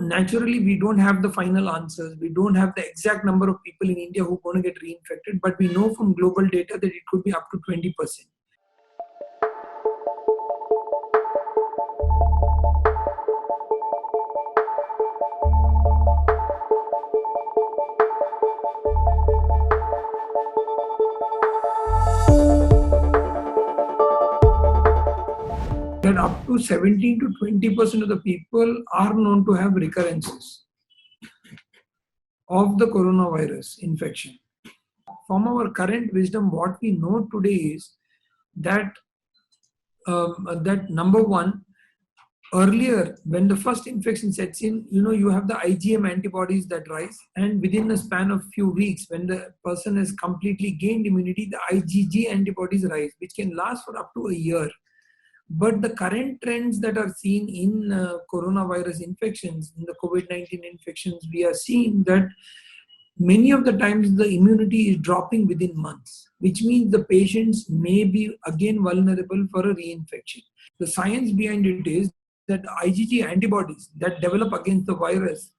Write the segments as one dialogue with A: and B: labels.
A: naturally, we don't have the final answers. We don't have the exact number of people in India who are going to get reinfected, but we know from global data that it could be up to 20%. That up to 17 to 20% of the people are known to have recurrences of the coronavirus infection. From our current wisdom, what we know today is that that number one, earlier when the first infection sets in, you have the IgM antibodies that rise, and within a span of few weeks, when the person has completely gained immunity, the IgG antibodies rise, which can last for up to a year. But the current trends that are seen in coronavirus infections, in the COVID-19 infections, we are seeing that many of the times the immunity is dropping within months, which means the patients may be again vulnerable for a reinfection. The science behind it is that IgG antibodies that develop against the virus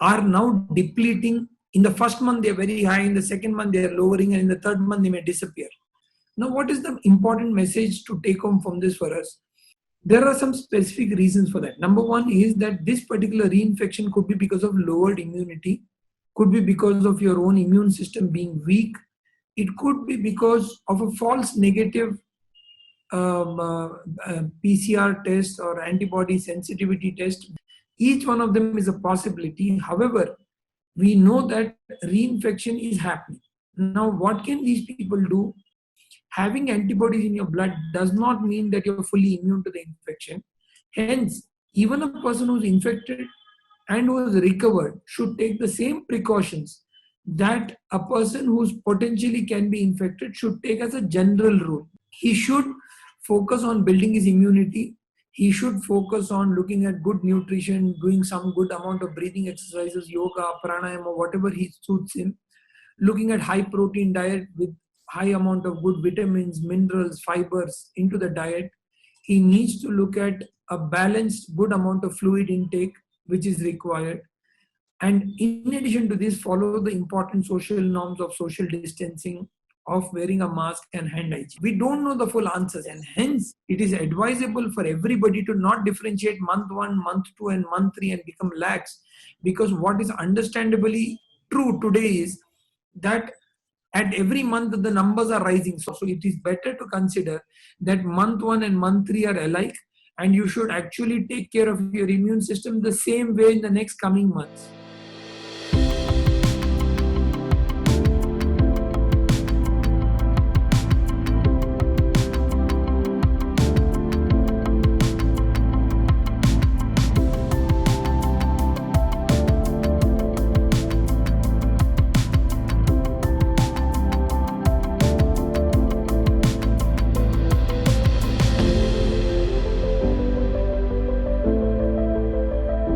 A: are now depleting. In the first month, they're very high. In the second month, they're lowering. And in the third month, they may disappear. Now, what is the important message to take home from this for us? There are some specific reasons for that. Number one is that this particular reinfection could be because of lowered immunity, could be because of your own immune system being weak. It could be because of a false negative PCR test or antibody sensitivity test. Each one of them is a possibility. However, we know that reinfection is happening. Now, what can these people do? Having antibodies in your blood does not mean that you're fully immune to the infection. Hence, even a person who's infected and who has recovered should take the same precautions that a person who's potentially can be infected should take as a general rule. He should focus on building his immunity. He should focus on looking at good nutrition, doing some good amount of breathing exercises, yoga, pranayama, whatever he suits him. Looking at high protein diet with high amount of good vitamins, minerals, fibers into the diet. He needs to look at a balanced, good amount of fluid intake, which is required. And in addition to this, follow the important social norms of social distancing, of wearing a mask and hand hygiene. We don't know the full answers, and hence it is advisable for everybody to not differentiate month 1, month 2 and month 3 and become lax, because what is understandably true today is that at every month the numbers are rising. So it is better to consider that month 1 and month 3 are alike, and you should actually take care of your immune system the same way in the next coming months.